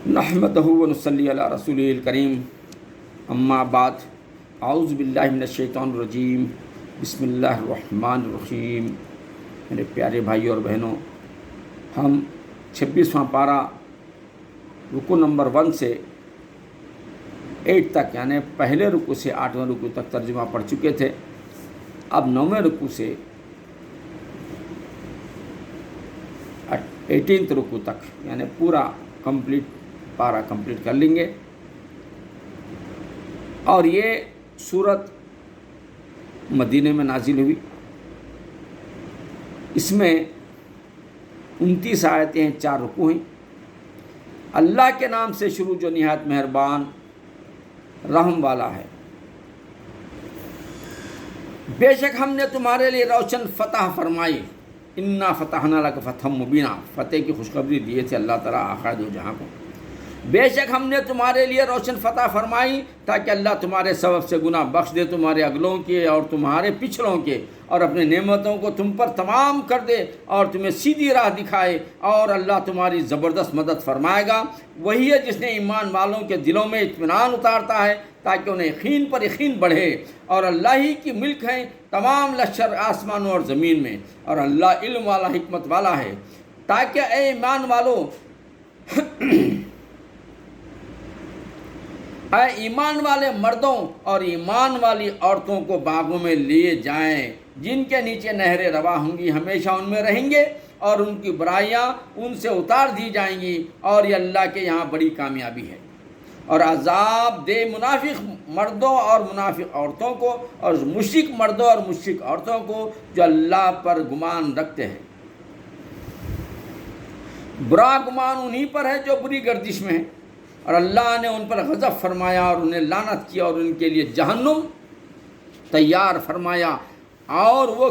نحمدہ ونصلی علی رسولہ الکریم، اما بعد، اعوذ باللہ من الشیطان الرجیم، بسم اللہ الرحمن الرحیم۔ میرے پیارے بھائیوں اور بہنوں، ہم 26واں پارہ رکوع نمبر 1 سے 8 تک، یعنی پہلے رکوع سے 8واں رکوع تک ترجمہ پڑھ چکے تھے۔ اب 9ویں رکوع سے 18 رکوع تک، یعنی پورا پارہ کمپلیٹ کر لیں گے۔ اور یہ سورت مدینہ میں نازل ہوئی، اس میں 29 آیتیں ہیں، 4 رکوع ہیں۔ اللہ کے نام سے شروع جو نہایت مہربان رحم والا ہے۔ بے شک ہم نے تمہارے لیے روشن فتح فرمائی، انا فتحنا لک فتحا مبینا، فتح کی خوشخبری دیے تھے اللہ تعالیٰ آخر دو جہاں کو۔ بے شک ہم نے تمہارے لیے روشن فتح فرمائی تاکہ اللہ تمہارے سبب سے گناہ بخش دے، تمہارے اگلوں کے اور تمہارے پچھلوں کے، اور اپنے نعمتوں کو تم پر تمام کر دے اور تمہیں سیدھی راہ دکھائے، اور اللہ تمہاری زبردست مدد فرمائے گا۔ وہی ہے جس نے ایمان والوں کے دلوں میں اطمینان اتارتا ہے تاکہ انہیں یقین پر یقین بڑھے، اور اللہ ہی کی ملک ہیں تمام لشکر آسمانوں اور زمین میں، اور اللہ علم والا حکمت والا ہے۔ تاکہ اے ایمان والو، اے ایمان والے مردوں اور ایمان والی عورتوں کو باغوں میں لیے جائیں جن کے نیچے نہریں رواں ہوں گی، ہمیشہ ان میں رہیں گے، اور ان کی برائیاں ان سے اتار دی جائیں گی، اور یہ اللہ کے یہاں بڑی کامیابی ہے۔ اور عذاب دے منافق مردوں اور منافق عورتوں کو، اور مشرک مردوں اور مشرک عورتوں کو جو اللہ پر گمان رکھتے ہیں۔ برا گمان انہی پر ہے جو بری گردش میں ہے، اور اللہ نے ان پر غضب فرمایا اور انہیں لعنت کیا، اور ان کے لیے جہنم تیار فرمایا، اور وہ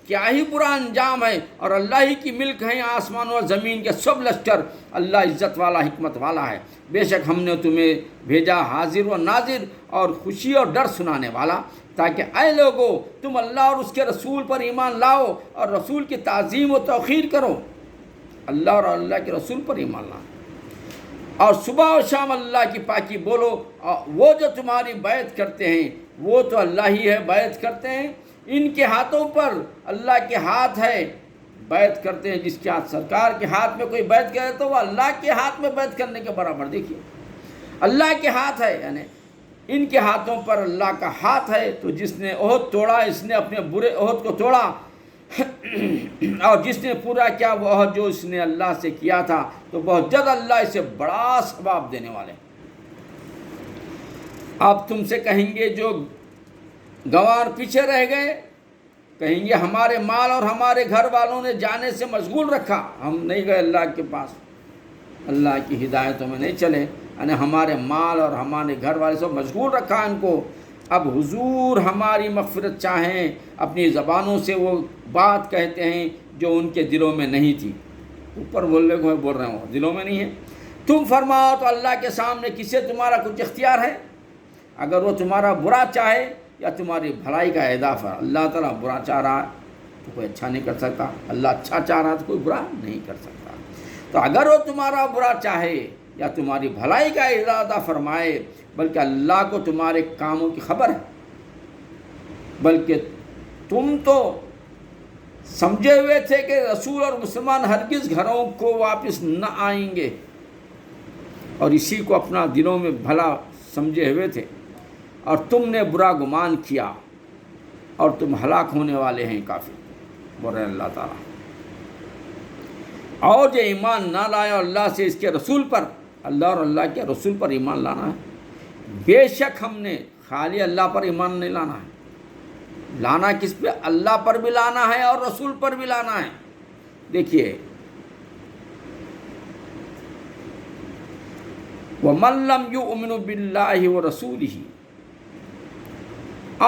کیا ہی برا انجام ہے۔ اور اللہ ہی کی ملک ہیں آسمان اور زمین کے سب لشکر، اللہ عزت والا حکمت والا ہے۔ بے شک ہم نے تمہیں بھیجا حاضر و ناظر اور خوشی اور ڈر سنانے والا، تاکہ اے لوگو تم اللہ اور اس کے رسول پر ایمان لاؤ اور رسول کی تعظیم و توقیر کرو۔ اللہ اور اللہ کے رسول پر ایمان لاؤ، اور صبح و شام اللہ کی پاکی بولو۔ وہ جو تمہاری بیعت کرتے ہیں وہ تو اللہ ہی ہے، بیعت کرتے ہیں، ان کے ہاتھوں پر اللہ کے ہاتھ ہے، بیعت کرتے ہیں۔ جس کے ہاتھ سرکار کے ہاتھ میں کوئی بیعت کرے تو وہ اللہ کے ہاتھ میں بیعت کرنے کے برابر۔ دیکھیے اللہ کے ہاتھ ہے، یعنی ان کے ہاتھوں پر اللہ کا ہاتھ ہے۔ تو جس نے عہد توڑا، اس نے اپنے برے عہد کو توڑا، اور جس نے پورا کیا وہ عہد جو اس نے اللہ سے کیا تھا، تو بہت جلد اللہ اسے بڑا ثواب دینے والے۔ اب تم سے کہیں گے جو گنوار پیچھے رہ گئے، کہیں گے ہمارے مال اور ہمارے گھر والوں نے جانے سے مشغول رکھا، ہم نہیں گئے اللہ کے پاس، اللہ کی ہدایتوں میں نہیں چلے، یعنی ہمارے مال اور ہمارے گھر والے سب مشغول رکھا ان کو۔ اب حضور ہماری مغفرت چاہیں، اپنی زبانوں سے وہ بات کہتے ہیں جو ان کے دلوں میں نہیں تھی، اوپر بول رہے ہوں دلوں میں نہیں ہے۔ تم فرماؤ تو اللہ کے سامنے کسے تمہارا کچھ اختیار ہے؟ اگر وہ تمہارا برا چاہے یا تمہاری بھلائی کا اہداف ہے۔ اللہ تعالیٰ برا چاہ رہا ہے تو کوئی اچھا نہیں کر سکتا، اللہ اچھا چاہ رہا ہے تو کوئی برا نہیں کر سکتا۔ تو اگر وہ تمہارا برا چاہے یا تمہاری بھلائی کا ارادہ فرمائے، بلکہ اللہ کو تمہارے کاموں کی خبر ہے، بلکہ تم تو سمجھے ہوئے تھے کہ رسول اور مسلمان ہرگز گھروں کو واپس نہ آئیں گے، اور اسی کو اپنا دلوں میں بھلا سمجھے ہوئے تھے، اور تم نے برا گمان کیا اور تم ہلاک ہونے والے ہیں کافر، بول رہے اللہ تعالیٰ۔ اور جو ایمان نہ لایا اللہ سے اس کے رسول پر، اللہ اور اللہ کے رسول پر ایمان لانا ہے۔ بے شک ہم نے خالی اللہ پر ایمان نہیں لانا ہے، لانا کس پہ؟ اللہ پر بھی لانا ہے اور رسول پر بھی لانا ہے۔ دیکھیے وَمَن لَّمْ يُؤْمِنُ بِاللَّهِ وَرَسُولِهِ،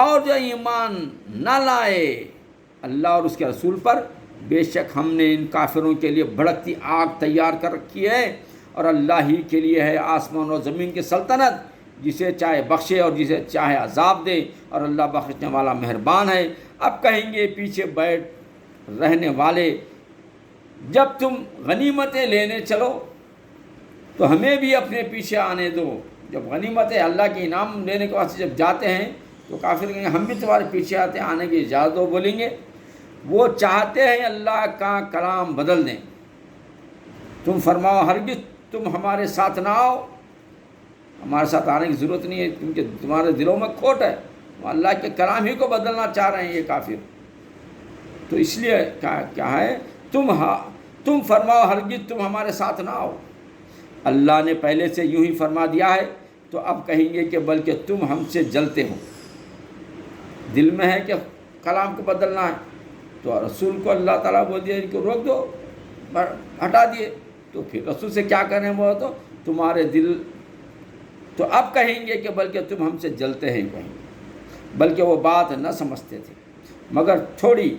اور جو ایمان نہ لائے اللہ اور اس کے رسول پر، بے شک ہم نے ان کافروں کے لیے بھڑکتی آگ تیار کر رکھی ہے، اور اللہ ہی کے لیے ہے آسمان اور زمین کی سلطنت، جسے چاہے بخشے اور جسے چاہے عذاب دے، اور اللہ بخشنے والا مہربان ہے۔ اب کہیں گے پیچھے بیٹھ رہنے والے، جب تم غنیمتیں لینے چلو تو ہمیں بھی اپنے پیچھے آنے دو. جب غنیمت اللہ کے انعام لینے کے واسطے جب جاتے ہیں تو کافر کہیں گے ہم بھی تمہارے پیچھے آتے ہیں, آنے کی اجازت دو. بولیں گے وہ چاہتے ہیں اللہ کا کلام بدل دیں. تم فرماؤ ہرگز تم ہمارے ساتھ نہ آؤ, ہمارے ساتھ آنے کی ضرورت نہیں ہے, کیونکہ تمہارے دلوں میں کھوٹ ہے. وہ اللہ کے کلام ہی کو بدلنا چاہ رہے ہیں یہ کافر. تو اس لیے کیا ہے, تم فرماؤ ہرگز تم ہمارے ساتھ نہ آؤ. اللہ نے پہلے سے یوں ہی فرما دیا ہے, تو اب کہیں گے کہ بلکہ تم ہم سے جلتے ہو. دل میں ہے کہ کلام کو بدلنا ہے, تو رسول کو اللہ تعالیٰ بول دیا ان کو روک دو, ہٹا دیے. تو پھر رسول سے کیا کریں, وہ تو تمہارے دل. تو اب کہیں گے کہ بلکہ تم ہم سے جلتے ہیں کہیں, بلکہ وہ بات نہ سمجھتے تھے مگر تھوڑی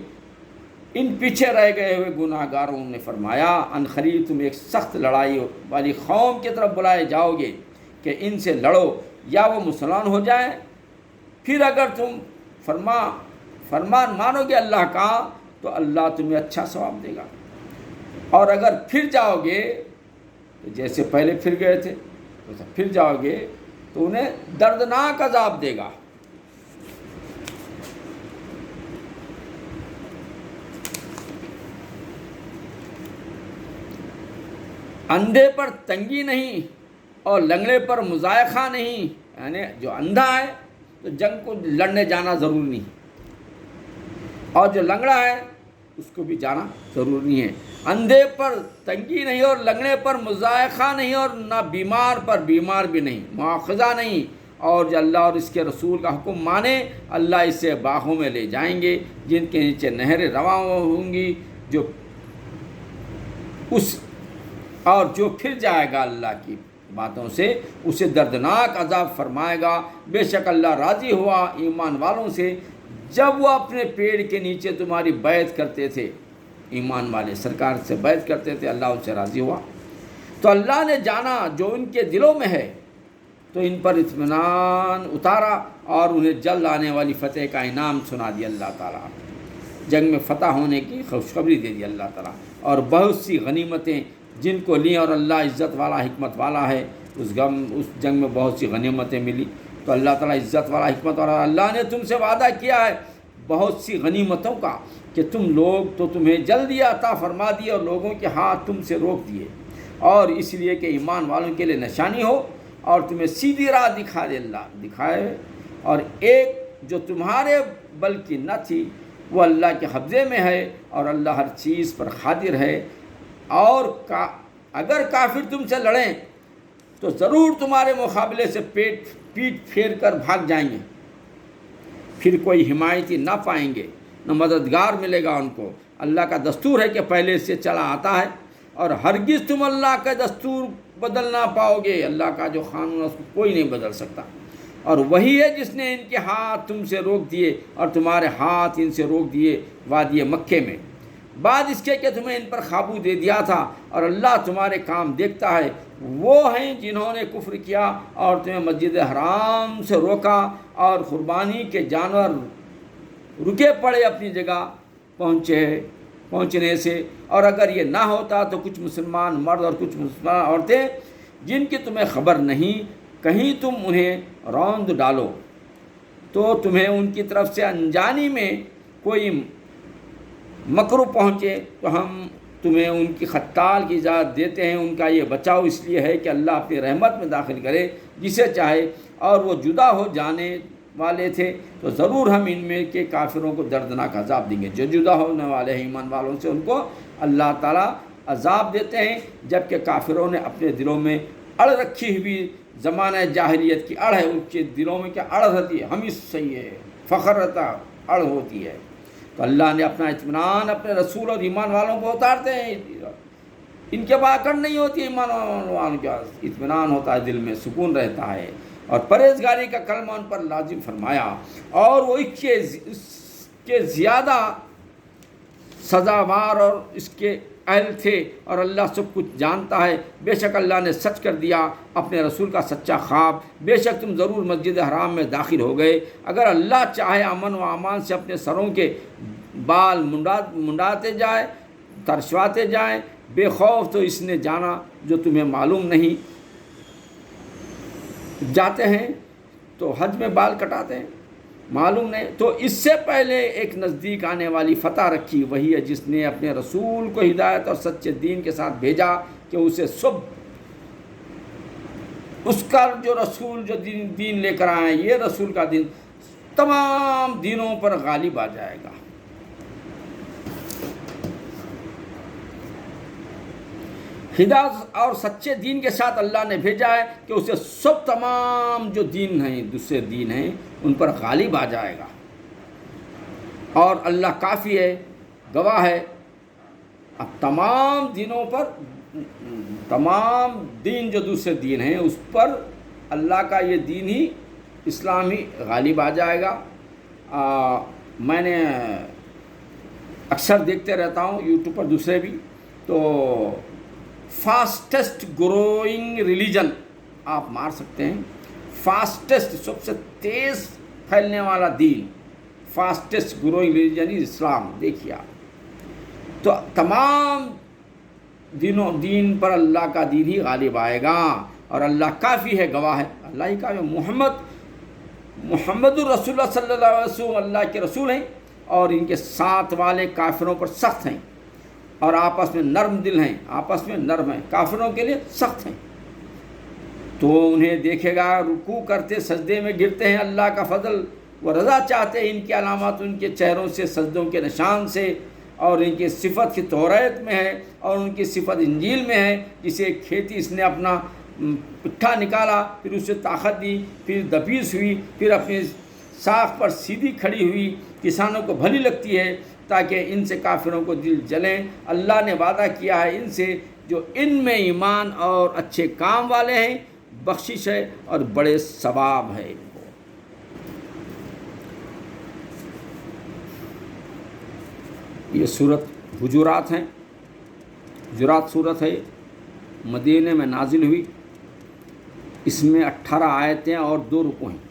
ان پیچھے رہ گئے ہوئے گناہ گاروں نے فرمایا ان قریب تم ایک سخت لڑائی والی قوم کی طرف بلائے جاؤ گے کہ ان سے لڑو یا وہ مسلمان ہو جائیں. پھر اگر تم فرمان مانو گے اللہ کا تو اللہ تمہیں اچھا ثواب دے گا, اور اگر پھر جاؤ گے تو جیسے پہلے پھر گئے تھے ویسے پھر جاؤ گے تو انہیں دردناک عذاب دے گا. اندھے پر تنگی نہیں اور لنگڑے پر مضائقہ نہیں, یعنی جو اندھا ہے تو جنگ کو لڑنے جانا ضروری نہیں, اور جو لنگڑا ہے اس کو بھی جانا ضروری نہیں ہے. اندھے پر تنگی نہیں اور لنگڑے پر مضائقہ نہیں, اور نہ بیمار پر بیمار بھی نہیں, مواخذہ نہیں. اور جو اللہ اور اس کے رسول کا حکم مانے اللہ اسے باغوں میں لے جائیں گے جن کے نیچے نہریں رواں ہوں گی. اور جو پھر جائے گا اللہ کی باتوں سے اسے دردناک عذاب فرمائے گا. بے شک اللہ راضی ہوا ایمان والوں سے جب وہ اپنے پیڑ کے نیچے تمہاری بیعت کرتے تھے. ایمان والے سرکار سے بیعت کرتے تھے, اللہ ان سے راضی ہوا. تو اللہ نے جانا جو ان کے دلوں میں ہے تو ان پر اطمینان اتارا اور انہیں جلد آنے والی فتح کا انعام سنا دیا اللہ تعالیٰ. جنگ میں فتح ہونے کی خوشخبری دے دی اللہ تعالیٰ, اور بہت سی غنیمتیں جن کو لیں, اور اللہ عزت والا حکمت والا ہے. اس جنگ میں بہت سی غنیمتیں ملی. تو اللہ تعالیٰ عزت والا حکمت والا, اللہ نے تم سے وعدہ کیا ہے بہت سی غنیمتوں کا کہ تم لوگ تو تمہیں جلدی عطا فرما دیے اور لوگوں کے ہاتھ تم سے روک دیے, اور اس لیے کہ ایمان والوں کے لیے نشانی ہو اور تمہیں سیدھی راہ دکھائے. اور ایک جو تمہارے بل کی نہ تھی وہ اللہ کے قبضے میں ہے, اور اللہ ہر چیز پر قادر ہے. اور اگر کافر تم سے لڑیں تو ضرور تمہارے مقابلے سے پیٹ پھیر کر بھاگ جائیں گے, پھر کوئی حمایتی نہ پائیں گے, نہ مددگار ملے گا ان کو. اللہ کا دستور ہے کہ پہلے سے چلا آتا ہے, اور ہرگز تم اللہ کا دستور بدل نہ پاؤ گے. اللہ کا جو قانون ہے اس کو کوئی نہیں بدل سکتا, اور وہی ہے جس نے ان کے ہاتھ تم سے روک دیے اور تمہارے ہاتھ ان سے روک دیے وادی مکے میں, بعد اس کے کہ تمہیں ان پر قابو دے دیا تھا. اور اللہ تمہارے کام دیکھتا ہے. وہ ہیں جنہوں نے کفر کیا اور تمہیں مسجد حرام سے روکا, اور قربانی کے جانور رکے پڑے اپنی جگہ پہنچنے سے. اور اگر یہ نہ ہوتا تو کچھ مسلمان مرد اور کچھ مسلمان عورتیں جن کی تمہیں خبر نہیں, کہیں تم انہیں روند ڈالو تو تمہیں ان کی طرف سے انجانی میں کوئی مکرو پہنچے تو ہم تمہیں ان کی قتال کی اجازت دیتے ہیں. ان کا یہ بچاؤ اس لیے ہے کہ اللہ اپنی رحمت میں داخل کرے جسے چاہے, اور وہ جدا ہو جانے والے تھے تو ضرور ہم ان میں کے کافروں کو دردناک عذاب دیں گے. جو جدا ہونے والے ہیں ایمان والوں سے ان کو اللہ تعالیٰ عذاب دیتے ہیں, جبکہ کافروں نے اپنے دلوں میں اڑ رکھی ہوئی زمانہ جاہلیت کی اڑ ہے. ان کے دلوں میں کیا اڑ رہتی ہے, ہم اس صحیح ہے, فخر رہتا اڑ ہوتی ہے. تو اللہ نے اپنا اطمینان اپنے رسول اور ایمان والوں کو اتارتے ہیں. ان کے بعد اکڑ نہیں ہوتی, ایمان والوں کا اطمینان ہوتا ہے, دل میں سکون رہتا ہے, اور پرہیزگاری کا کلمہ ان پر لازم فرمایا. اور وہ اس کے زیادہ سزاوار اور اس کے اہل تھے, اور اللہ سب کچھ جانتا ہے. بے شک اللہ نے سچ کر دیا اپنے رسول کا سچا خواب, بے شک تم ضرور مسجد حرام میں داخل ہو گئے. اگر اللہ چاہے امن و امان سے اپنے سروں کے بال منڈاتے جائے, ترشواتے جائیں بے خوف, تو اس نے جانا جو تمہیں معلوم نہیں، جاتے ہیں تو حج میں بال کٹاتے ہیں، معلوم نہیں، تو اس سے پہلے ایک نزدیک آنے والی فتح رکھی، وہی ہے جس نے اپنے رسول کو ہدایت اور سچے دین کے ساتھ بھیجا کہ اسے اس کا جو رسول جو دین لے کر آئے، یہ رسول کا دین تمام دینوں پر غالب آ جائے گا۔ ہدایت اور سچے دین کے ساتھ اللہ نے بھیجا ہے کہ اسے تمام جو دین ہیں، دوسرے دین ہیں، ان پر غالب آ جائے گا، اور اللہ کافی ہے، گواہ ہے۔ اب تمام دینوں پر، تمام دین جو دوسرے دین ہیں اس پر اللہ کا یہ دین ہی، اسلام ہی غالب آ جائے گا۔ میں نے اکثر دیکھتے رہتا ہوں یوٹیوب پر دوسرے بھی، تو فاسٹسٹ گروئنگ ریلیجن آپ مار سکتے ہیں، فاسٹسٹ سب سے تیز پھیلنے والا دین، فاسٹسٹ گروئنگ ریلیجن اسلام، دیکھیے آپ، تو تمام دین پر اللہ کا دین ہی غالب آئے گا، اور اللہ کافی ہے، گواہ ہے، اللہ ہی کافی ہے۔ محمد الرسول اللہ صلی اللہ علیہ وسلم اللہ کے رسول ہیں، اور ان کے ساتھ والے کافروں پر سخت ہیں، اور آپس میں نرم دل ہیں، آپس میں نرم ہیں، کافروں کے لیے سخت ہیں۔ تو انہیں دیکھے گا رکوع کرتے، سجدے میں گرتے ہیں، اللہ کا فضل و رضا چاہتے ہیں، ان کی علامات ان کے چہروں سے، سجدوں کے نشان سے، اور ان کی صفت کی توریت میں ہے، اور ان کی صفت انجیل میں ہے۔ جسے کھیتی اس نے اپنا پٹھا نکالا، پھر اسے طاقت دی، پھر دبیس ہوئی، پھر اپنی ساکھ پر سیدھی کھڑی ہوئی، کسانوں کو بھلی لگتی ہے، تاکہ ان سے کافروں کو دل جلیں۔ اللہ نے وعدہ کیا ہے ان سے، جو ان میں ایمان اور اچھے کام والے ہیں، بخشش ہے اور بڑے ثواب ہے ان کو۔ یہ سورت حجرات ہیں، حجرات سورت ہے، مدینے میں نازل ہوئی، اس میں 18 آیتیں اور 2 رکوع ہیں۔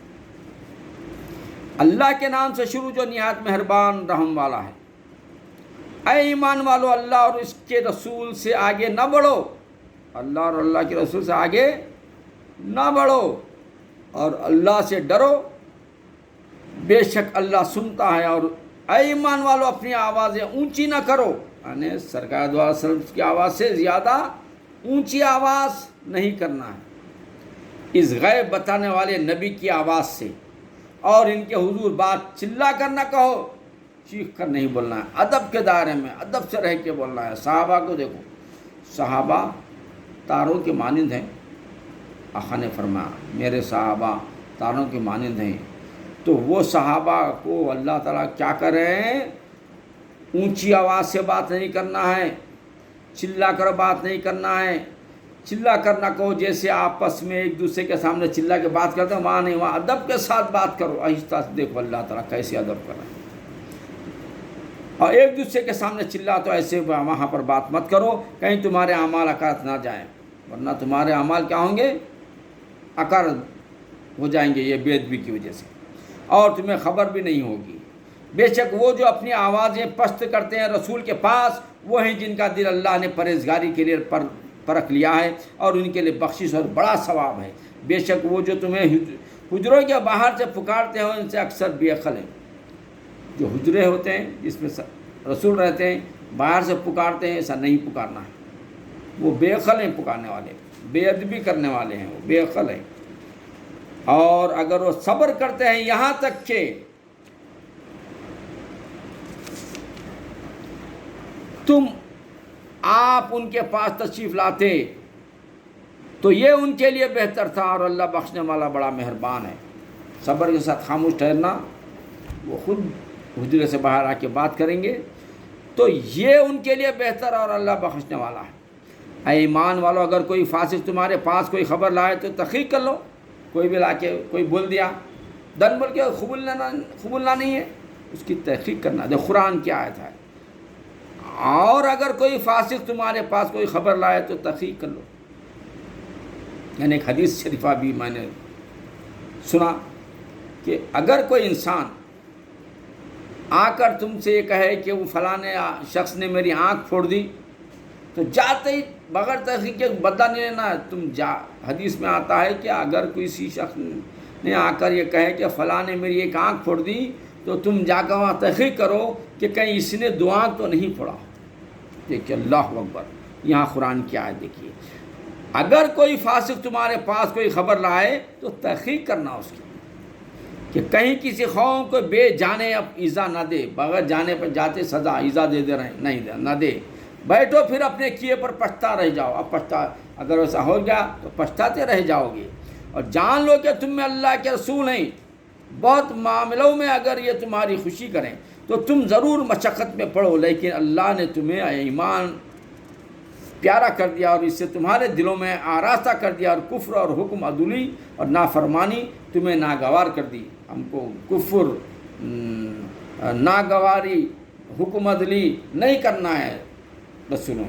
اللہ کے نام سے شروع جو نہایت مہربان رحم والا ہے۔ اے ایمان والو، اللہ اور اس کے رسول سے آگے نہ بڑھو، اللہ اور اللہ کے رسول سے آگے نہ بڑھو، اور اللہ سے ڈرو، بے شک اللہ سنتا ہے۔ اور اے ایمان والو، اپنی آوازیں اونچی نہ کرو، یعنی سرکار دو علیہ وسلم کی آواز سے زیادہ اونچی آواز نہیں کرنا ہے، اس غیب بتانے والے نبی کی آواز سے، اور ان کے حضور بات چلا کر نہ کہو، چیخ کر نہیں بولنا ہے، ادب کے دائرے میں ادب سے رہ کے بولنا ہے۔ صحابہ کو دیکھو، صحابہ تاروں کے مانند ہیں، آقا نے فرمایا میرے صحابہ تاروں کے مانند ہیں۔ تو وہ صحابہ کو اللہ تعالیٰ کیا کر رہے ہیں؟ اونچی آواز سے بات نہیں کرنا ہے، چلا کر بات نہیں کرنا ہے، چلا کر نہ کہو، جیسے آپس میں ایک دوسرے کے سامنے چلا کے بات کرتے ہیں، وہاں نہیں، وہاں ادب کے ساتھ بات کرو، آہستہ سے۔ دیکھو اللہ تعالیٰ کیسے ادب کر رہے ہیں۔ اور ایک دوسرے کے سامنے چلا تو ایسے وہاں پر بات مت کرو، کہیں تمہارے اعمال اکرت نہ جائیں، ورنہ تمہارے اعمال کیا ہوں گے؟ اکرت ہو جائیں گے، یہ بے ادبی کی وجہ سے، اور تمہیں خبر بھی نہیں ہوگی۔ بے شک وہ جو اپنی آوازیں پست کرتے ہیں رسول کے پاس، وہ ہیں جن کا دل اللہ نے پرہیزگاری کے لیے پرکھ لیا ہے، اور ان کے لیے بخشش اور بڑا ثواب ہے۔ بے شک وہ جو تمہیں حجروں کے باہر سے پکارتے ہیں، ان سے اکثر بے عقل ہیں۔ جو حجرے ہوتے ہیں جس میں رسول رہتے ہیں، باہر سے پکارتے ہیں، ایسا نہیں پکارنا ہے، وہ بے عقل ہیں، پکارنے والے بے ادبی کرنے والے ہیں، وہ بے عقل ہیں۔ اور اگر وہ صبر کرتے ہیں یہاں تک کہ تم آپ ان کے پاس تشریف لاتے، تو یہ ان کے لیے بہتر تھا، اور اللہ بخشنے والا بڑا مہربان ہے۔ صبر کے ساتھ خاموش ٹھہرنا، وہ خود حجرے سے باہر آ کے بات کریں گے، تو یہ ان کے لیے بہتر، اور اللہ بخشنے والا ہے۔ اے ایمان والو، اگر کوئی فاسق تمہارے پاس کوئی خبر لائے تو تحقیق کر لو۔ کوئی بھی لا کے کوئی بول دیا، دن بول کے قبولنا نہیں ہے، اس کی تحقیق کرنا، جو قرآن کی آیت ہے۔ اور اگر کوئی فاسق تمہارے پاس کوئی خبر لائے تو تحقیق کر لو۔ یعنی ایک حدیث شریفہ بھی میں نے سنا کہ اگر کوئی انسان آ کر تم سے یہ کہے کہ وہ فلاں شخص نے میری آنکھ پھوڑ دی، تو جاتے ہی بغیر تحقیق کے بدلہ نہیں لینا ہے. تم حدیث میں آتا ہے کہ اگر کسی شخص نے آ کر یہ کہے کہ فلاں نے میری ایک آنکھ پھوڑ دی تو تم جا کر وہاں تحقیق کرو کہ کہیں اس نے 2 آنکھ تو نہیں پھوڑا. دیکھیے اللہ اکبر، یہاں قرآن کی آیت دیکھیے. اگر کوئی فاسق تمہارے پاس کوئی خبر لائے تو تحقیق کرنا اس کی کہ کہیں کسی قوم کو بے جانے اب ایزا نہ دے. بغیر جانے پر جاتے سزا ایزا دے دے رہے ہیں، نہیں دے نہ دے. بیٹھو پھر اپنے کیے پر پچھتا رہ جاؤ. اب اگر ایسا ہو گیا تو پچھتاتے رہ جاؤ گے. اور جان لو کہ تم میں اللہ کے رسول ہیں. بہت معاملوں میں اگر یہ تمہاری خوشی کریں تو تم ضرور مشقت میں پڑو، لیکن اللہ نے تمہیں ایمان پیارا کر دیا اور اس سے تمہارے دلوں میں آراستہ کر دیا، اور کفر اور حکم عدولی اور نافرمانی تمہیں ناگوار کر دی. ہم کو کفر، ناگواری، حکم عدلی نہیں کرنا ہے. بس سنو،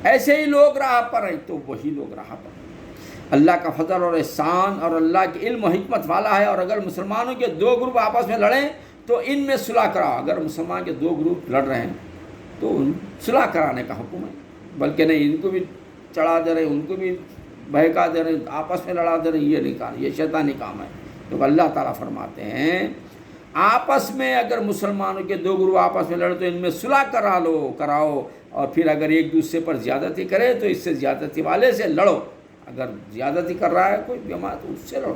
ایسے ہی لوگ راہ پر ہیں تو وہی لوگ راہ پر ہیں. اللہ کا فضل اور احسان اور اللہ کے علم و حکمت والا ہے. اور اگر مسلمانوں کے 2 گروپ آپس میں لڑیں تو ان میں صلح کراؤ. اگر مسلمان کے 2 گروپ لڑ رہے ہیں تو صلح کرانے کا حکم ہے. بلکہ نہیں ان کو بھی چڑھا دے رہے، ان کو بھی بہکا دے رہے، آپس میں لڑا دے رہے، یہ نہیں کام، یہ شیطانی کام ہے. تو اللہ تعالیٰ فرماتے ہیں آپس میں اگر مسلمانوں کے 2 گروہ آپس میں لڑے تو ان میں صلح کراؤ. اور پھر اگر ایک دوسرے پر زیادتی کرے تو اس سے زیادتی والے سے لڑو. اگر زیادتی کر رہا ہے کوئی جماعت تو اس سے لڑو،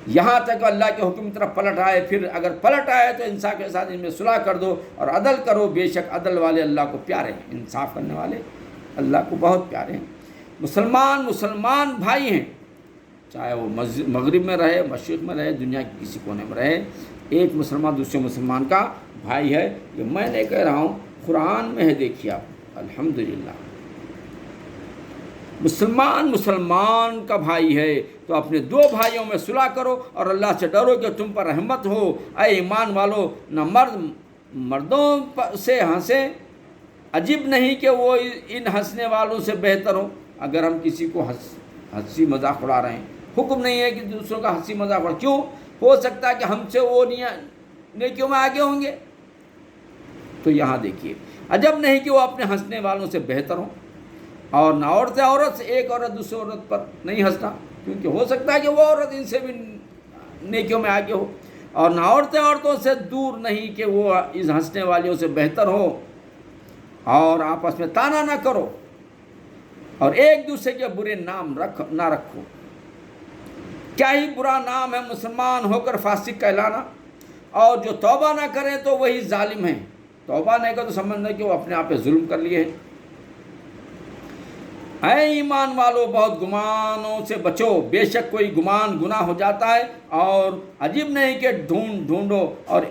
یہاں تک اللہ کے حکم کی طرف پلٹ آئے. پھر اگر پلٹ آئے تو انصاف کے ساتھ ان میں صلح کر دو اور عدل کرو. بے شک عدل والے اللہ کو پیارے ہیں، انصاف کرنے والے اللہ کو بہت پیارے ہیں. مسلمان بھائی ہیں، چاہے وہ مغرب میں رہے، مشرق میں رہے، دنیا کے کسی کونے میں رہے. ایک مسلمان دوسرے مسلمان کا بھائی ہے. یہ میں نہیں کہہ رہا ہوں، قرآن میں ہے، دیکھیے آپ. الحمدللہ مسلمان کا بھائی ہے تو اپنے 2 بھائیوں میں صلح کرو اور اللہ سے ڈرو کہ تم پر رحمت ہو. اے ایمان والو، نہ مردوں سے ہنسے، عجیب نہیں کہ وہ ان ہنسنے والوں سے بہتر ہو. اگر ہم کسی کو ہنسی مذاق اڑا رہے ہیں، حکم نہیں ہے کہ دوسروں کا ہنسی مذاق اڑا. کیوں؟ ہو سکتا ہے کہ ہم سے وہ نیکیوں میں آگے ہوں گے. تو یہاں دیکھیے، عجب نہیں کہ وہ اپنے ہنسنے والوں سے بہتر ہوں. اور نہ عورت سے ایک عورت دوسری عورت پر نہیں ہنسنا، کیونکہ ہو سکتا ہے کہ وہ عورت ان سے بھی نیکیوں میں آگے ہو. اور نہ عورتوں سے دور نہیں کہ وہ اس ہنسنے والیوں سے بہتر ہو. اور آپس میں تانا نہ کرو اور ایک دوسرے کے برے نام نہ رکھو. کیا ہی برا نام ہے مسلمان ہو کر فاسق کہلانا. اور جو توبہ نہ کریں تو وہی ظالم ہیں. توبہ نہیں کرے تو سمجھنا کہ وہ اپنے آپ پہ ظلم کر لیے ہیں. اے ایمان والو، بہت گمانوں سے بچو، بے شک کوئی گمان گناہ ہو جاتا ہے. اور عجیب نہیں کہ ڈھونڈو اور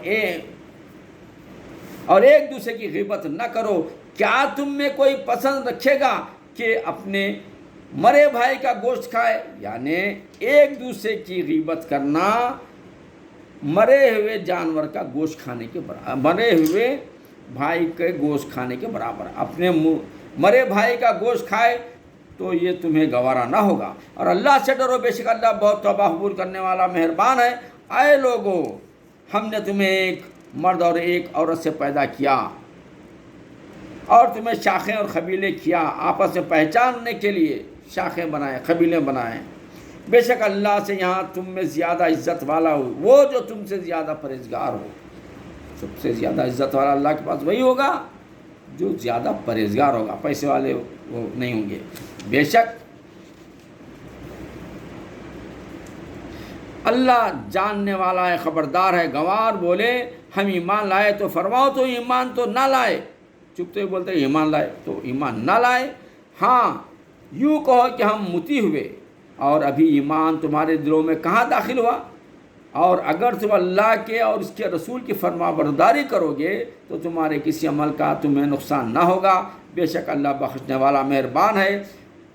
ایک دوسرے کی غیبت نہ کرو. کیا تم میں کوئی پسند رکھے گا کہ اپنے مرے بھائی کا گوشت کھائے؟ یعنی ایک دوسرے کی غیبت کرنا مرے ہوئے جانور کا گوشت کھانے کے برابر، مرے ہوئے بھائی کے گوشت کھانے کے برابر. اپنے مرے بھائی کا گوشت کھائے تو یہ تمہیں گوارا نہ ہوگا. اور اللہ سے ڈرو، بے شک اللہ بہت توبہ قبول کرنے والا مہربان ہے. اے لوگو، ہم نے تمہیں ایک مرد اور ایک عورت سے پیدا کیا اور تمہیں شاخیں اور قبیلے کیا، آپس میں پہچاننے کے لیے شاخیں بنائے، قبیلے بنائے. بے شک اللہ سے یہاں تم میں زیادہ عزت والا ہو وہ جو تم سے زیادہ پرہیزگار ہو. سب سے زیادہ عزت والا اللہ کے پاس وہی ہوگا جو زیادہ پرہیزگار ہوگا. پیسے والے وہ نہیں ہوں گے. بے شک اللہ جاننے والا ہے، خبردار ہے. گوار بولے ہم ایمان لائے تو فرماؤ تو ایمان تو نہ لائے. چپتے ہوئے بولتے ایمان لائے تو ایمان نہ لائے. ہاں یوں کہو کہ ہم متی ہوئے، اور ابھی ایمان تمہارے دلوں میں کہاں داخل ہوا. اور اگر تم اللہ کے اور اس کے رسول کی فرما برداری کرو گے تو تمہارے کسی عمل کا تمہیں نقصان نہ ہوگا. بے شک اللہ بخشنے والا مہربان ہے.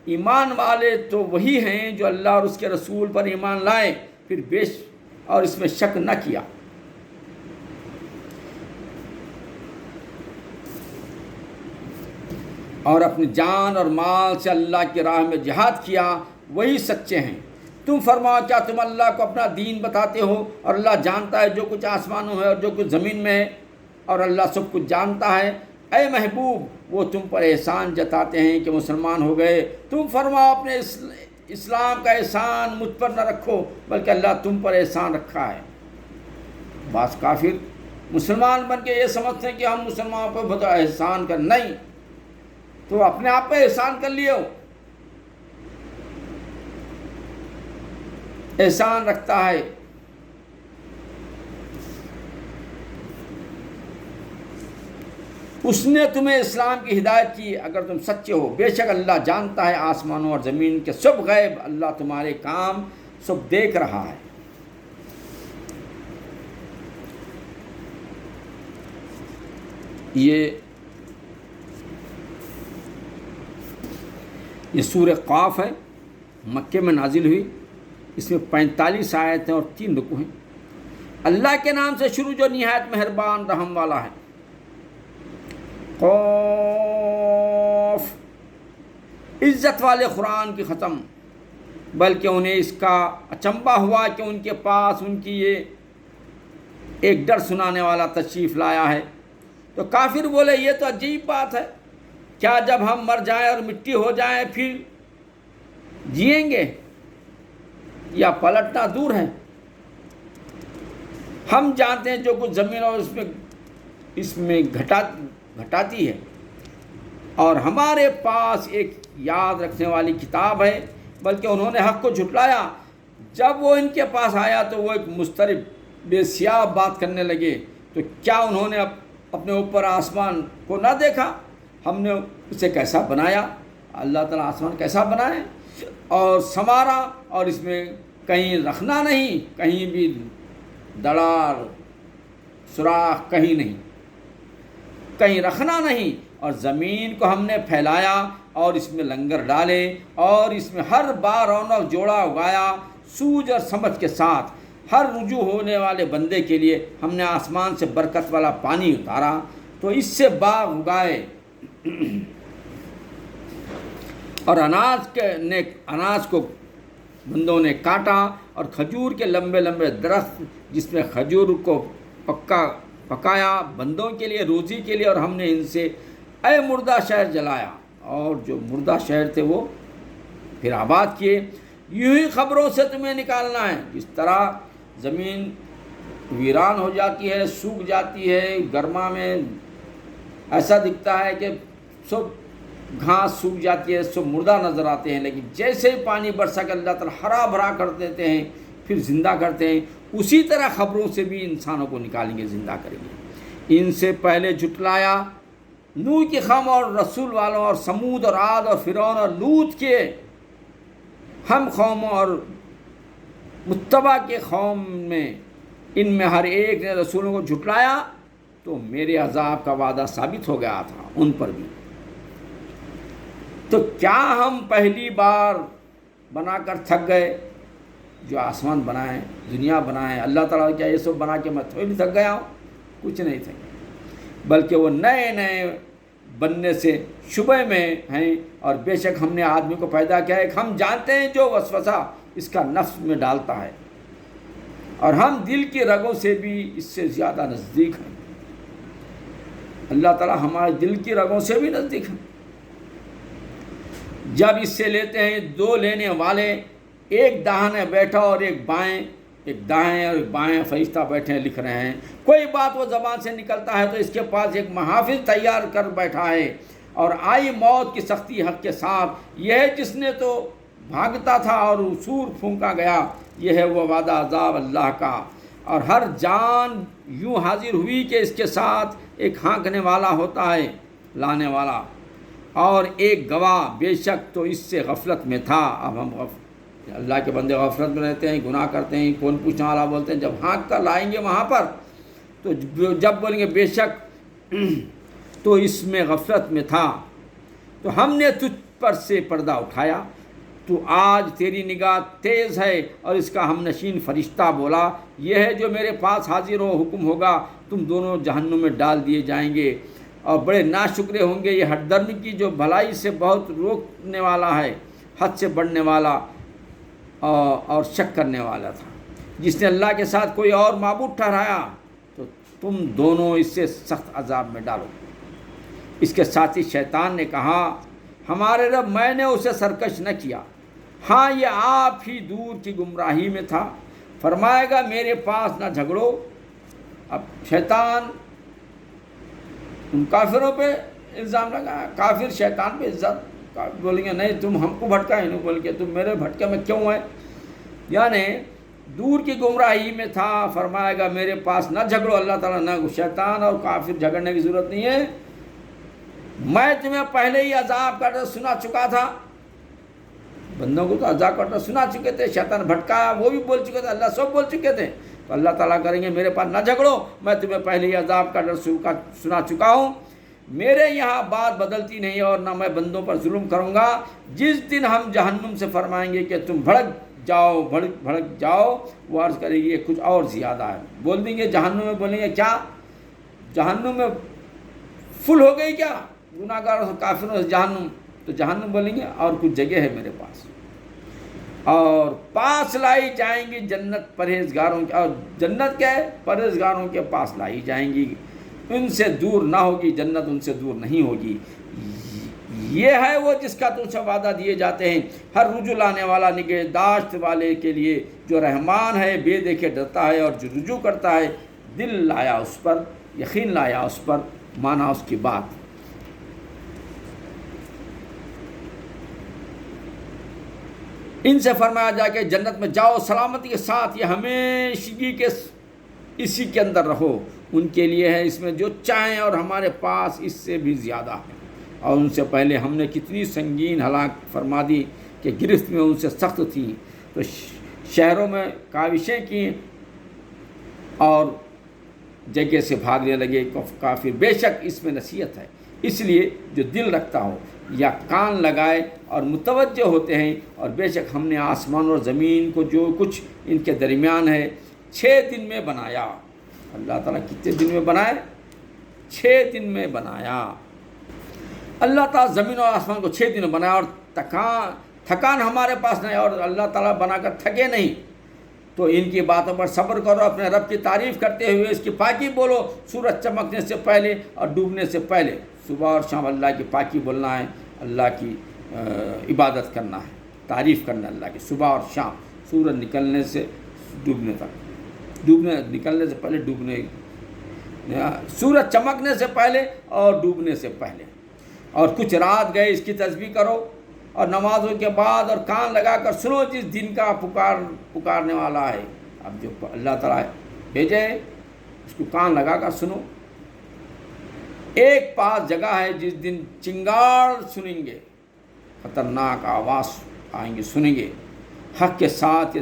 ایمان والے تو وہی ہیں جو اللہ اور اس کے رسول پر ایمان لائے پھر اور اس میں شک نہ کیا. اور اپنی جان اور مال سے اللہ کی راہ میں جہاد کیا، وہی سچے ہیں. تم فرماؤ کیا تم اللہ کو اپنا دین بتاتے ہو اور اللہ جانتا ہے جو کچھ آسمانوں ہے اور جو کچھ زمین میں ہے، اور اللہ سب کچھ جانتا ہے. اے محبوب وہ تم پر احسان جتاتے ہیں کہ مسلمان ہو گئے، تم فرماؤ اپنے اسلام کا احسان مجھ پر نہ رکھو بلکہ اللہ تم پر احسان رکھا ہے۔ بعض کافر مسلمان بن کے یہ سمجھتے ہیں کہ ہم مسلمانوں پر بہت احسان کر، نہیں، تو اپنے آپ پہ احسان کر لیے ہو۔ احسان رکھتا ہے۔ اس نے تمہیں اسلام کی ہدایت کی اگر تم سچے ہو، بے شک اللہ جانتا ہے آسمانوں اور زمین کے سب غیب، اللہ تمہارے کام سب دیکھ رہا ہے۔ یہ سورہ قاف ہے، مکے میں نازل ہوئی، اس میں 45 آیتیں اور 3 رکوع ہیں۔ اللہ کے نام سے شروع جو نہایت مہربان رحم والا ہے۔ قاف، عزت والے قرآن کی ختم، بلکہ انہیں اس کا اچنبھا ہوا کہ ان کے پاس ان کی یہ ایک ڈر سنانے والا تشریف لایا ہے۔ تو کافر بولے یہ تو عجیب بات ہے، کیا جب ہم مر جائیں اور مٹی ہو جائیں پھر جئیں گے، یا پلٹنا دور ہے؟ ہم جانتے ہیں جو کچھ زمین اور اس میں گھٹاتی ہے، اور ہمارے پاس ایک یاد رکھنے والی کتاب ہے، بلکہ انہوں نے حق کو جھٹلایا۔ جب وہ ان کے پاس آیا تو وہ ایک مضطرب بے سیاہ بات کرنے لگے، تو کیا انہوں نے اپنے اوپر آسمان کو نہ دیکھا؟ ہم نے اسے کیسا بنایا، اللہ تعالیٰ آسمان کیسا بنائے اور سنوارا، اور اس میں کہیں رکھنا نہیں، کہیں بھی دڑار سوراخ کہیں نہیں، کہیں رکھنا نہیں، اور زمین کو ہم نے پھیلایا اور اس میں لنگر ڈالے اور اس میں ہر بار رونق جوڑا اگایا، سوجھ اور سمجھ کے ساتھ ہر رجوع ہونے والے بندے کے لیے ہم نے آسمان سے برکت والا پانی اتارا تو اس سے باغ اگائے، اور اناج کو بندوں نے کاٹا، اور کھجور کے لمبے لمبے درخت جس میں کھجور کو پکایا بندوں کے لیے، روزی کے لیے، اور ہم نے ان سے اے مردہ شہر جلایا، اور جو مردہ شہر تھے وہ پھر آباد کیے۔ یوں ہی خبروں سے تمہیں نکالنا ہے، جس طرح زمین ویران ہو جاتی ہے، سوکھ جاتی ہے، گرما میں ایسا دکھتا ہے کہ سب گھاس سوکھ جاتی ہے، سب مردہ نظر آتے ہیں، لیکن جیسے ہی پانی برسا کر اللہ تعالیٰ ہرا بھرا کر دیتے ہیں، پھر زندہ کرتے ہیں، اسی طرح خبروں سے بھی انسانوں کو نکالیں گے، زندہ کریں گے۔ ان سے پہلے جھٹلایا نوح کی قوم اور رسول والوں اور سمود اور عاد اور فرعون اور لوط کے ہم قوموں اور متبع کے قوم میں، ان میں ہر ایک نے رسولوں کو جھٹلایا تو میرے عذاب کا وعدہ ثابت ہو گیا تھا ان پر بھی۔ تو کیا ہم پہلی بار بنا کر تھک گئے؟ جو آسمان بنائیں، دنیا بنائیں، اللہ تعالیٰ کیا یہ سب بنا کے میں تھوڑی تھک گیا ہوں؟ کچھ نہیں تھک گیا، بلکہ وہ نئے نئے بننے سے شبہ میں ہیں، اور بے شک ہم نے آدمی کو پیدا کیا ہے، ہم جانتے ہیں جو وسوسہ اس کا نفس میں ڈالتا ہے، اور ہم دل کی رگوں سے بھی اس سے زیادہ نزدیک ہیں۔ اللہ تعالیٰ ہمارے دل کی رگوں سے بھی نزدیک ہیں۔ جب اس سے لیتے ہیں دو لینے والے، ایک داہنے بیٹھا اور ایک بائیں، ایک دائیں اور ایک بائیں فرشتہ بیٹھے لکھ رہے ہیں، کوئی بات وہ زبان سے نکلتا ہے تو اس کے پاس ایک محافظ تیار کر بیٹھا ہے، اور آئی موت کی سختی حق کے ساتھ، یہ ہے جس نے تو بھاگتا تھا اور سور پھونکا گیا، یہ ہے وہ وعدہ عذاب اللہ کا، اور ہر جان یوں حاضر ہوئی کہ اس کے ساتھ ایک ہانکنے والا ہوتا ہے، لانے والا، اور ایک گواہ، بے شک تو اس سے غفلت میں تھا۔ اب ہم اللہ کے بندے غفلت میں رہتے ہیں، گناہ کرتے ہیں، کون پوچھنے والا بولتے ہیں، جب ہانک کر لائیں گے وہاں پر تو جب بولیں گے بے شک تو اس میں غفلت میں تھا، تو ہم نے تجھ پر سے پردہ اٹھایا، تو آج تیری نگاہ تیز ہے، اور اس کا ہم نشین فرشتہ بولا، یہ ہے جو میرے پاس حاضر ہو، حکم ہوگا، تم دونوں جہنم میں ڈال دیے جائیں گے، اور بڑے ناشکرے ہوں گے یہ ہٹ درمی کی جو بھلائی سے بہت روکنے والا ہے، حد سے بڑھنے والا اور شک کرنے والا تھا، جس نے اللہ کے ساتھ کوئی اور معبود ٹھہرایا، تو تم دونوں اس سے سخت عذاب میں ڈالو۔ اس کے ساتھ ہی شیطان نے کہا ہمارے رب میں نے اسے سرکش نہ کیا، ہاں یہ آپ ہی دور کی گمراہی میں تھا، فرمائے گا میرے پاس نہ جھگڑو۔ اب شیطان ان کافروں پہ الزام لگا، کافر شیطان پہ عزت، بولیں گے نہیں تم ہم کو بھٹکا، انہوں بول کے تم میرے بھٹکے میں کیوں ہے، یعنی دور کی گمراہی میں تھا، فرمائے گا میرے پاس نہ جھگڑو۔ اللہ تعالیٰ نہ شیطان اور کافر جھگڑنے کی ضرورت نہیں ہے، میں تمہیں پہلے ہی عذاب کا ڈر سنا چکا تھا۔ بندوں کو تو عذاب کا ڈر سنا چکے تھے، شیطان بھٹکایا وہ بھی بول چکے تھے، اللہ سب بول چکے تھے، تو اللہ تعالیٰ کریں گے میرے پاس نہ جھگڑو، میں تمہیں پہلے ہی عذاب کا ڈر سنا چکا ہوں، میرے یہاں بات بدلتی نہیں اور نہ میں بندوں پر ظلم کروں گا۔ جس دن ہم جہنم سے فرمائیں گے کہ تم بھڑک جاؤ، وہ عرض کرے گی یہ کچھ اور زیادہ ہے، بول دیں گے جہنم میں، بولیں گے کیا جہنم میں فل ہو گئی کیا گناہ گاروں سے کافروں سے جہنم، تو جہنم بولیں گے اور کچھ جگہ ہے میرے پاس، اور پاس لائی جائیں گی جنت پرہیزگاروں کی، اور جنت کیا ہے پرہیزگاروں کے پاس لائی جائیں گی، ان سے دور نہ ہوگی جنت، ان سے دور نہیں ہوگی۔ یہ ہے وہ جس کا تم سے وعدہ دیے جاتے ہیں ہر رجوع لانے والا نگہداشت والے کے لیے، جو رحمان ہے بے دیکھے ڈرتا ہے، اور جو رجوع کرتا ہے دل لایا اس پر، یقین لایا اس پر، مانا اس کی بات۔ ان سے فرمایا جائے کہ جنت میں جاؤ سلامتی کے ساتھ، یہ ہمیشگی کے اسی کے اندر رہو، ان کے لیے ہے اس میں جو چاہیں، اور ہمارے پاس اس سے بھی زیادہ ہے۔ اور ان سے پہلے ہم نے کتنی سنگین ہلاک فرما دی کہ گرفت میں ان سے سخت تھیں، تو شہروں میں کاوشیں کی اور جگہ سے بھاگنے لگے کافر۔ بے شک اس میں نصیحت ہے اس لیے جو دل رکھتا ہو یا کان لگائے اور متوجہ ہوتے ہیں، اور بے شک ہم نے آسمان اور زمین کو جو کچھ ان کے درمیان ہے 6 دن میں بنایا۔ اللہ تعالیٰ کتنے دن میں بنائے؟ 6 دن میں بنایا۔ اللہ تعالیٰ زمین اور آسمان کو 6 دن میں بنایا، اور تھکان ہمارے پاس نہیں، اور اللہ تعالیٰ بنا کر تھکے نہیں۔ تو ان کی باتوں پر صبر کرو، اپنے رب کی تعریف کرتے ہوئے اس کی پاکی بولو، سورج چمکنے سے پہلے اور ڈوبنے سے پہلے، صبح اور شام اللہ کی پاکی بولنا ہے، اللہ کی عبادت کرنا ہے، تعریف کرنا اللہ کی، صبح اور شام، سورج نکلنے سے ڈوبنے تک، نکلنے سے پہلے ڈوبنے، سورج چمکنے سے پہلے اور ڈوبنے سے پہلے، اور کچھ رات گئے اس کی تسبیح کرو، اور نمازوں کے بعد اور کان لگا کر سنو جس دن کا پکارنے والا ہے۔ اب جو اللہ تعالیٰ بھیجے اس کو کان لگا کر سنو۔ ایک پاس جگہ ہے جس دن چنگاڑ سنیں گے، خطرناک آواز آئیں گے، سنیں گے، حق کے ساتھ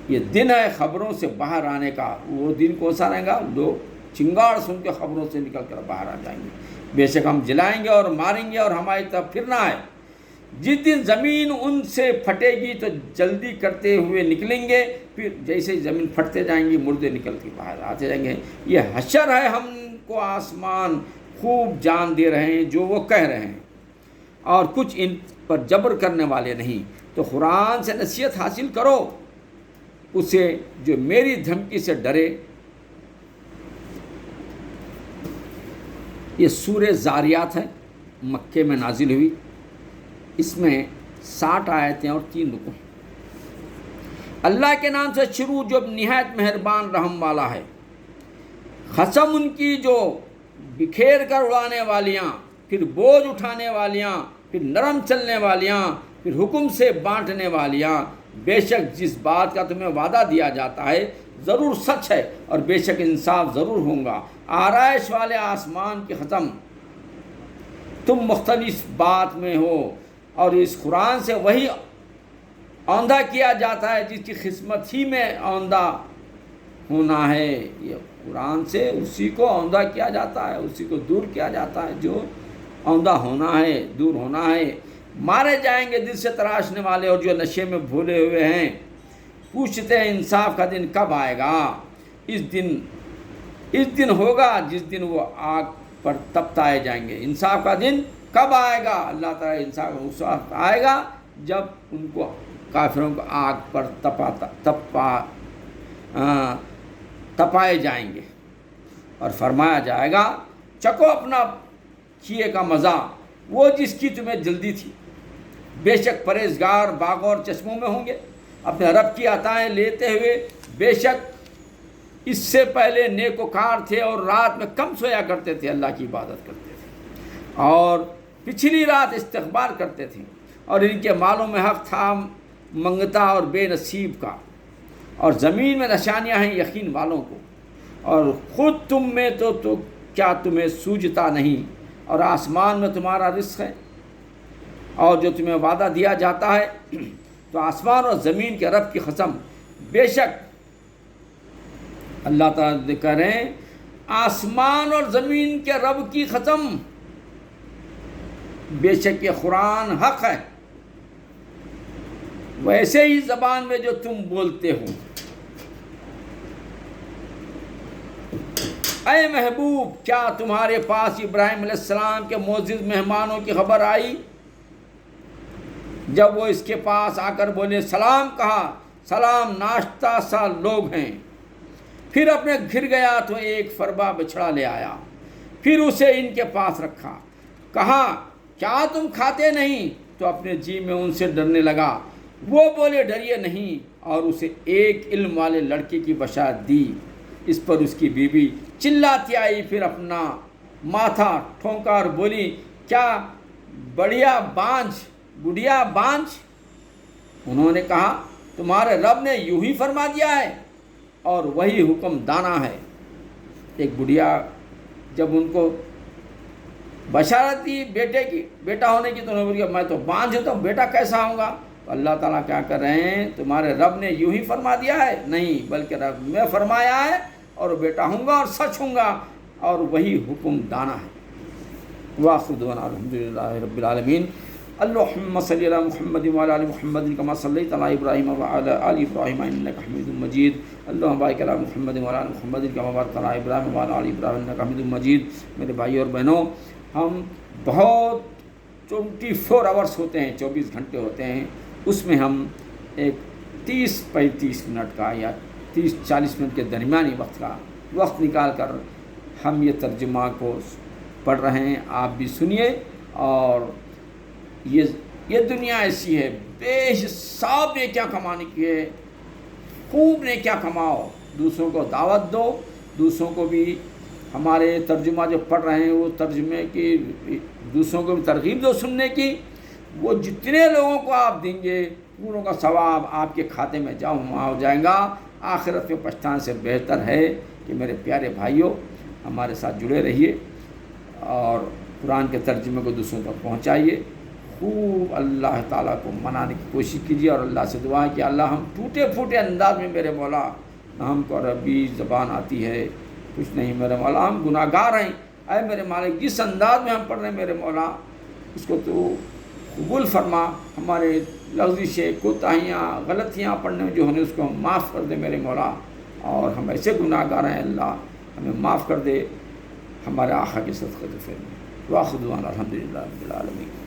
یہ دن ہے خبروں سے باہر آنے کا۔ وہ دن کون سا رہے گا؟ لوگ چنگاڑ سن کے خبروں سے نکل کر باہر آ جائیں گے، بے شک ہم جلائیں گے اور ماریں گے اور ہماری طرف پھرنا ہے۔ جس دن زمین ان سے پھٹے گی تو جلدی کرتے ہوئے نکلیں گے، پھر جیسے زمین پھٹتے جائیں گی مردے نکل کے باہر آتے جائیں گے۔ یہ حشر ہے، ہم کو آسمان خوب جان دے رہے ہیں جو وہ کہہ رہے ہیں، اور کچھ ان پر جبر کرنے والے نہیں۔ تو قرآن سے نصیحت حاصل کرو اسے جو میری دھمکی سے ڈرے۔ یہ سورہ زاریات ہے، مکے میں نازل ہوئی، اس میں 60 آیتیں اور 3 رکوع۔ اللہ کے نام سے شروع جو نہایت مہربان رحم والا ہے۔ قسم ان کی جو بکھیر کر اڑانے والیاں، پھر بوجھ اٹھانے والیاں، پھر نرم چلنے والیاں، پھر حکم سے بانٹنے والیاں۔ بے شک جس بات کا تمہیں وعدہ دیا جاتا ہے ضرور سچ ہے، اور بے شک انصاف ضرور ہوگا۔ آرائش والے آسمان کی قسم، تم مختلف بات میں ہو، اور اس قرآن سے وہی اوندھا کیا جاتا ہے جس کی قسمت ہی میں اوندھا ہونا ہے۔ یہ قرآن سے اسی کو اوندھا کیا جاتا ہے، اسی کو دور کیا جاتا ہے جو اوندھا ہونا ہے، دور ہونا ہے۔ مارے جائیں گے دل سے تراشنے والے، اور جو نشے میں بھولے ہوئے ہیں۔ پوچھتے ہیں انصاف کا دن کب آئے گا؟ اس دن ہوگا جس دن وہ آگ پر تپائے جائیں گے۔ انصاف کا دن کب آئے گا؟ اللہ تعالیٰ انصاف اس وقت آئے گا جب ان کو کافروں کو آگ پر تپائے جائیں گے، اور فرمایا جائے گا چکو اپنا کیے کا مزہ، وہ جس کی تمہیں جلدی تھی۔ بے شک پرہیزگار باغوں اور چشموں میں ہوں گے، اپنے رب کی عطائیں لیتے ہوئے۔ بے شک اس سے پہلے نیکوکار تھے اور رات میں کم سویا کرتے تھے، اللہ کی عبادت کرتے تھے اور پچھلی رات استغفار کرتے تھے، اور ان کے مالوں میں حق تھا منگتا اور بے نصیب کا۔ اور زمین میں نشانیاں ہیں یقین والوں کو، اور خود تم میں تو کیا تمہیں سوجتا نہیں، اور آسمان میں تمہارا رزق ہے، اور جو تمہیں وعدہ دیا جاتا ہے۔ تو آسمان اور زمین کے رب کی قسم، بے شک اللہ تعالیٰ کہہ رہے ہیں آسمان اور زمین کے رب کی قسم، بے شک یہ قرآن حق ہے، ویسے ہی زبان میں جو تم بولتے ہو۔ اے محبوب، کیا تمہارے پاس ابراہیم علیہ السلام کے معزز مہمانوں کی خبر آئی؟ جب وہ اس کے پاس آ کر بولے سلام، کہا سلام، ناشتہ سا لوگ ہیں۔ پھر اپنے گھر گیا تو ایک فربا بچھڑا لے آیا، پھر اسے ان کے پاس رکھا، کہا کیا تم کھاتے نہیں؟ تو اپنے جی میں ان سے ڈرنے لگا۔ وہ بولے ڈریے نہیں، اور اسے ایک علم والے لڑکے کی بشارت دی۔ اس پر اس کی بیوی چلاتی آئی، پھر اپنا ماتھا ٹھونکا اور بولی کیا بڑھیا بانجھ؟ انہوں نے کہا تمہارے رب نے یوں ہی فرما دیا ہے، اور وہی حکم دانا ہے۔ ایک بڑھیا جب ان کو بشارت دی بیٹا ہونے کی، تو انہوں نے بولا میں تو بانجھ ہوتا ہوں، بیٹا کیسا ہوں گا؟ تو اللہ تعالیٰ کیا کر رہے ہیں، تمہارے رب نے یوں ہی فرما دیا ہے؟ نہیں، بلکہ رب نے فرمایا ہے، اور بیٹا ہوں گا اور سچ ہوں گا، اور وہی حکم دانا ہے۔ وآخر دعوانا الحمدللہ رب العالمین۔ اللہم صلی علی محمد وعلی آل محمد کما صلیت علی ابراہیم وعلی آل ابراہیم انک حمید مجید۔ اللہم بارک علی محمد وعلی آل محمد کما بارکت علی ابراہیم وعلی آل ابراہیم انک حمید مجید۔ میرے بھائیو اور بہنوں، ہم بہت 24 آورس ہوتے ہیں، 24 گھنٹے ہوتے ہیں، اس میں ہم ایک 30-35 منٹ کا یا 30-40 منٹ کے درمیانی وقت نکال کر ہم یہ ترجمہ کو پڑھ رہے ہیں۔ آپ بھی سنیے، اور یہ دنیا ایسی ہے، بے حساب نے کیا کمانے کی ہے، خوب نے کیا کماؤ، دوسروں کو دعوت دو، دوسروں کو بھی ہمارے ترجمہ جو پڑھ رہے ہیں وہ ترجمے کی دوسروں کو بھی ترغیب دو سننے کی۔ وہ جتنے لوگوں کو آپ دیں گے پوروں کا ثواب آپ کے کھاتے میں جمع ہو جائے گا۔ آخرت میں پچھتانے سے بہتر ہے کہ میرے پیارے بھائیوں ہمارے ساتھ جڑے رہیے، اور قرآن کے ترجمے کو دوسروں تک پہنچائیے۔ خوب اللہ تعالیٰ کو منانے کی کوشش کیجیے، اور اللہ سے دعا ہے کہ اللہ ہم ٹوٹے پھوٹے انداز میں، میرے مولا نہ ہم کو عربی زبان آتی ہے، کچھ نہیں میرے مولا، ہم گناہ گار ہیں، اے میرے مالک جس انداز میں ہم پڑھ رہے ہیں میرے مولا اس کو تو قبول فرما، ہمارے لغزشیں کوتاہیاں غلطیاں پڑھنے میں جو ہونے اس کو ہم معاف کر دے میرے مولا، اور ہم ایسے گناہ گار ہیں اللہ ہمیں معاف کر دے ہمارے آقا کے صدقے کے فضل میں۔ وآخر دعوانا الحمدللہ رب العالمین۔